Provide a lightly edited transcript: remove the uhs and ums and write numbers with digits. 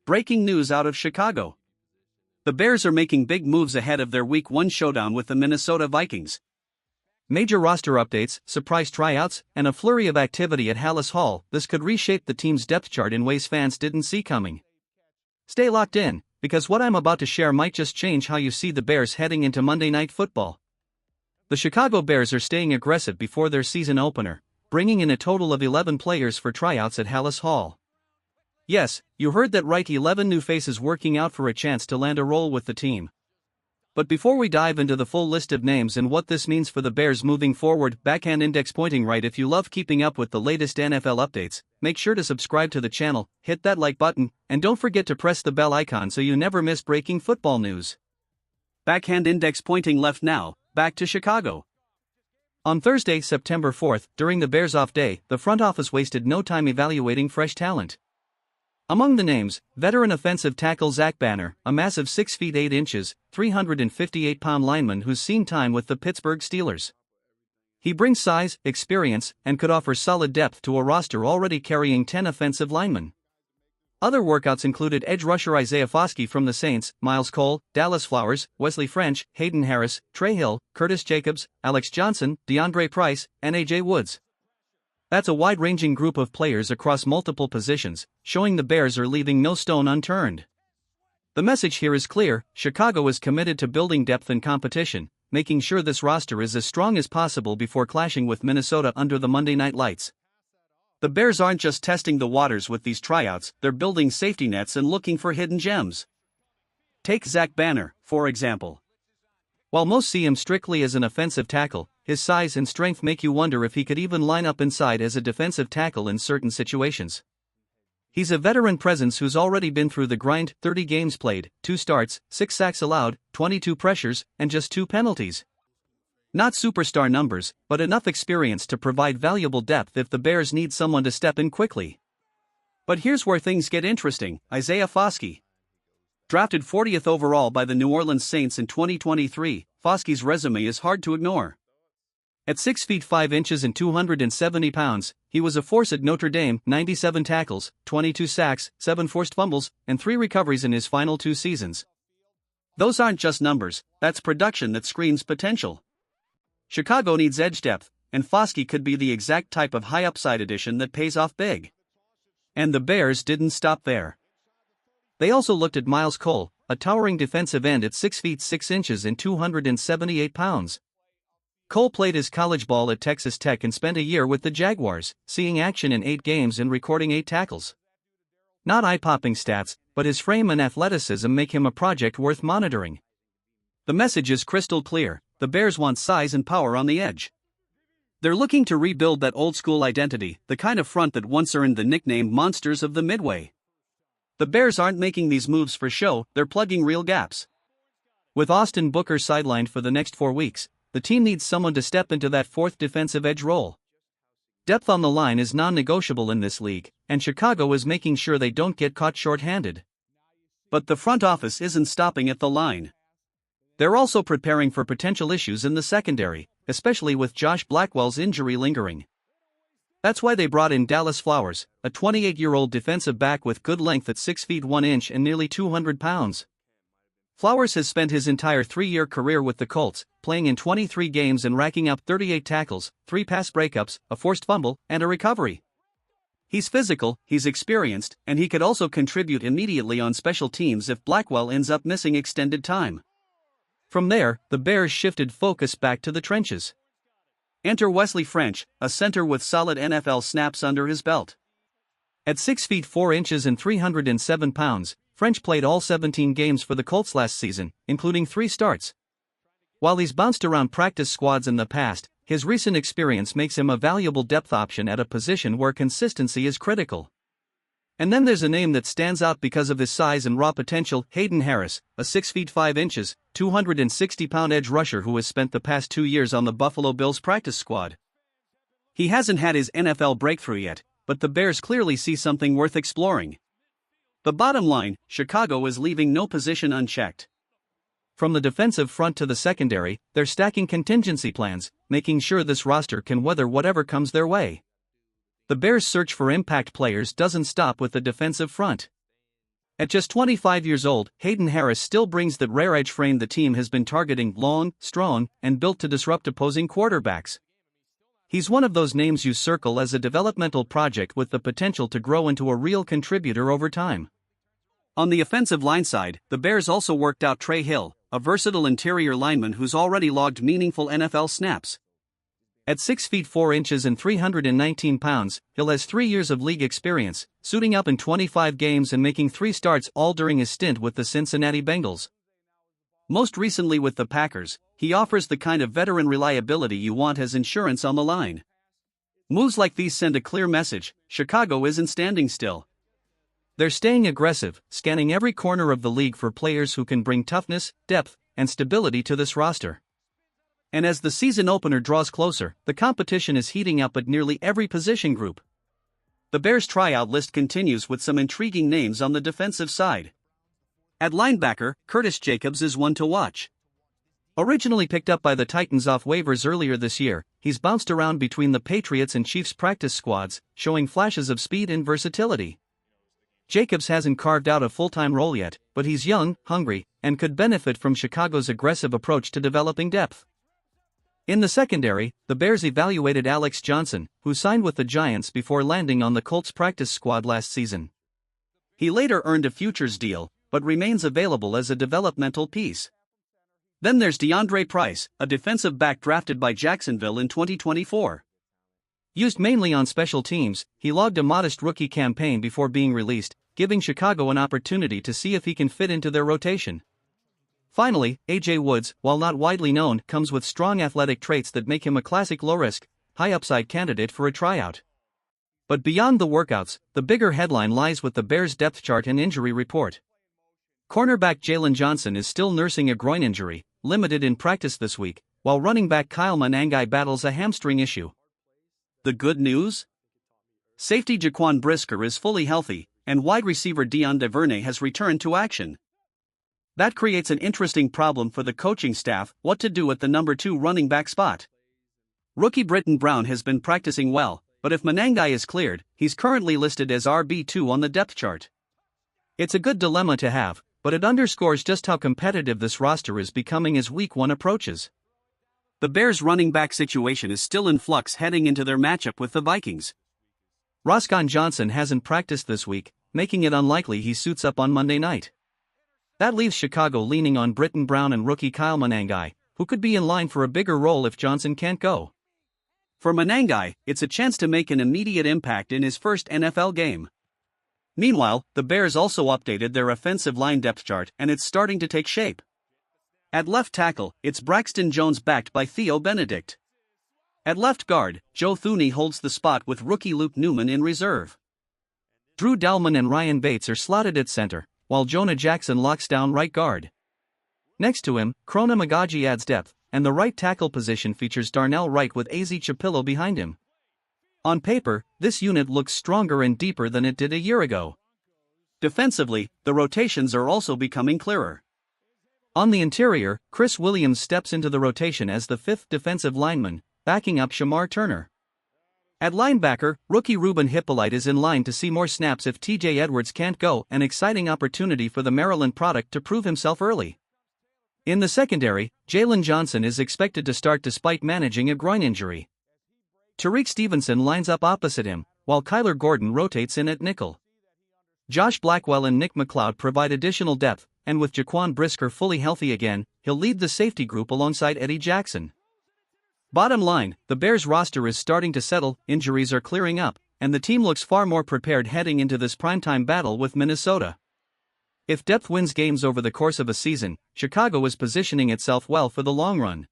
Breaking news out of Chicago. The Bears are making big moves ahead of their Week 1 showdown with the Minnesota Vikings. Major roster updates, surprise tryouts, and a flurry of activity at Halas Hall. This could reshape the team's depth chart in ways fans didn't see coming. Stay locked in, because what I'm about to share might just change how you see the Bears heading into Monday Night Football. The Chicago Bears are staying aggressive before their season opener, bringing in a total of 11 players for tryouts at Halas Hall. Yes, you heard that right, 11 new faces working out for a chance to land a role with the team. But before we dive into the full list of names and what this means for the Bears moving forward, backhand index pointing right. If you love keeping up with the latest NFL updates, make sure to subscribe to the channel, hit that like button, and don't forget to press the bell icon so you never miss breaking football news. Backhand index pointing left now, back to Chicago. On Thursday, September 4th, during the Bears' off day, the front office wasted no time evaluating fresh talent. Among the names, veteran offensive tackle Zach Banner, a massive 6 feet 8 inches, 358-pound lineman who's seen time with the Pittsburgh Steelers. He brings size, experience, and could offer solid depth to a roster already carrying 10 offensive linemen. Other workouts included edge rusher Isaiah Foskey from the Saints, Myles, Dallis Flowers, Wesley French, Hayden Harris, Trey Hill, Curtis Jacobs, Alex Johnson, Deantre Price, and A.J. Woods. That's a wide-ranging group of players across multiple positions, showing the Bears are leaving no stone unturned. The message here is clear: Chicago is committed to building depth and competition, making sure this roster is as strong as possible before clashing with Minnesota under the Monday night lights. The Bears aren't just testing the waters with these tryouts, they're building safety nets and looking for hidden gems. Take Zach Banner, for example. While most see him strictly as an offensive tackle, his size and strength make you wonder if he could even line up inside as a defensive tackle in certain situations. He's a veteran presence who's already been through the grind: 30 games played, 2 starts, 6 sacks allowed, 22 pressures, and just 2 penalties. Not superstar numbers, but enough experience to provide valuable depth if the Bears need someone to step in quickly. But here's where things get interesting: Isaiah Foskey. Drafted 40th overall by the New Orleans Saints in 2023, Foskey's resume is hard to ignore. At 6 feet 5 inches and 270 pounds, he was a force at Notre Dame: 97 tackles, 22 sacks, 7 forced fumbles, and 3 recoveries in his final 2 seasons. Those aren't just numbers, that's production that screams potential. Chicago needs edge depth, and Foskey could be the exact type of high-upside addition that pays off big. And the Bears didn't stop there. They also looked at Myles, a towering defensive end at 6 feet 6 inches and 278 pounds. Cole played his college ball at Texas Tech and spent a year with the Jaguars, seeing action in 8 games and recording 8 tackles. Not eye-popping stats, but his frame and athleticism make him a project worth monitoring. The message is crystal clear: the Bears want size and power on the edge. They're looking to rebuild that old-school identity, the kind of front that once earned the nickname Monsters of the Midway. The Bears aren't making these moves for show, they're plugging real gaps. With Austin Booker sidelined for the next 4 weeks, the team needs someone to step into that 4th defensive edge role. Depth on the line is non-negotiable in this league, and Chicago is making sure they don't get caught short-handed. But the front office isn't stopping at the line. They're also preparing for potential issues in the secondary, especially with Josh Blackwell's injury lingering. That's why they brought in Dallis Flowers, a 28-year-old defensive back with good length at 6 feet 1 inch and nearly 200 pounds. Flowers has spent his entire 3-year career with the Colts, playing in 23 games and racking up 38 tackles, 3 pass breakups, a forced fumble, and a recovery. He's physical, he's experienced, and he could also contribute immediately on special teams if Blackwell ends up missing extended time. From there, the Bears shifted focus back to the trenches. Enter Wesley French, a center with solid NFL snaps under his belt. At 6 feet 4 inches and 307 pounds, French played all 17 games for the Colts last season, including 3 starts. While he's bounced around practice squads in the past, his recent experience makes him a valuable depth option at a position where consistency is critical. And then there's a name that stands out because of his size and raw potential: Hayden Harris, a 6 feet 5 inches, 260-pound edge rusher who has spent the past 2 years on the Buffalo Bills practice squad. He hasn't had his NFL breakthrough yet, but the Bears clearly see something worth exploring. The bottom line: Chicago is leaving no position unchecked. From the defensive front to the secondary, they're stacking contingency plans, making sure this roster can weather whatever comes their way. The Bears' search for impact players doesn't stop with the defensive front. At just 25 years old, Hayden Harris still brings that rare edge frame the team has been targeting: long, strong, and built to disrupt opposing quarterbacks. He's one of those names you circle as a developmental project with the potential to grow into a real contributor over time. On the offensive line side, the Bears also worked out Trey, a versatile interior lineman who's already logged meaningful NFL snaps. At 6 feet 4 inches and 319 pounds, Hill has 3 years of league experience, suiting up in 25 games and making 3 starts all during his stint with the Cincinnati Bengals. Most recently with the Packers, he offers the kind of veteran reliability you want as insurance on the line. Moves like these send a clear message: Chicago isn't standing still. They're staying aggressive, scanning every corner of the league for players who can bring toughness, depth, and stability to this roster. And as the season opener draws closer, the competition is heating up at nearly every position group. The Bears' tryout list continues with some intriguing names on the defensive side. At linebacker, Curtis Jacobs is one to watch. Originally picked up by the Titans off waivers earlier this year, he's bounced around between the Patriots and Chiefs practice squads, showing flashes of speed and versatility. Jacobs hasn't carved out a full-time role yet, but he's young, hungry, and could benefit from Chicago's aggressive approach to developing depth. In the secondary, the Bears evaluated Alex Johnson, who signed with the Giants before landing on the Colts practice squad last season. He later earned a futures deal, but remains available as a developmental piece. Then there's Deantre Price, a defensive back drafted by Jacksonville in 2024. Used mainly on special teams, he logged a modest rookie campaign before being released, giving Chicago an opportunity to see if he can fit into their rotation. Finally, A.J. Woods, while not widely known, comes with strong athletic traits that make him a classic low-risk, high-upside candidate for a tryout. But beyond the workouts, the bigger headline lies with the Bears' depth chart and injury report. Cornerback Jaylon Johnson is still nursing a groin injury, limited in practice this week, while running back Kyle Monangai battles a hamstring issue. The good news? Safety Jaquan Brisker is fully healthy, and wide receiver Dion DeVernay has returned to action. That creates an interesting problem for the coaching staff: what to do at the number 2 running back spot. Rookie Britton Brown has been practicing well, but if Monangai is cleared, he's currently listed as RB2 on the depth chart. It's a good dilemma to have, but it underscores just how competitive this roster is becoming as Week 1 approaches. The Bears' running back situation is still in flux heading into their matchup with the Vikings. Roscoe Johnson hasn't practiced this week, making it unlikely he suits up on Monday night. That leaves Chicago leaning on Britton Brown and rookie Kyle Monangai, who could be in line for a bigger role if Johnson can't go. For Monangai, it's a chance to make an immediate impact in his first NFL game. Meanwhile, the Bears also updated their offensive line depth chart, and it's starting to take shape. At left tackle, it's Braxton Jones backed by Theo Benedict. At left guard, Joe Thuney holds the spot with rookie Luke Newman in reserve. Drew Dalman and Ryan Bates are slotted at center, while Jonah Jackson locks down right guard. Next to him, Krona Magaji adds depth, and the right tackle position features Darnell Wright with AZ Chapillo behind him. On paper, this unit looks stronger and deeper than it did a year ago. Defensively, the rotations are also becoming clearer. On the interior, Chris Williams steps into the rotation as the 5th defensive lineman, backing up Shamar Turner. At linebacker, rookie Ruben Hippolyte is in line to see more snaps if TJ Edwards can't go, an exciting opportunity for the Maryland product to prove himself early. In the secondary, Jaylon Johnson is expected to start despite managing a groin injury. Tariq Stevenson lines up opposite him, while Kyler Gordon rotates in at nickel. Josh Blackwell and Nick McLeod provide additional depth, and with Jaquan Brisker fully healthy again, he'll lead the safety group alongside Eddie Jackson. Bottom line, the Bears roster is starting to settle, injuries are clearing up, and the team looks far more prepared heading into this primetime battle with Minnesota. If depth wins games over the course of a season, Chicago is positioning itself well for the long run.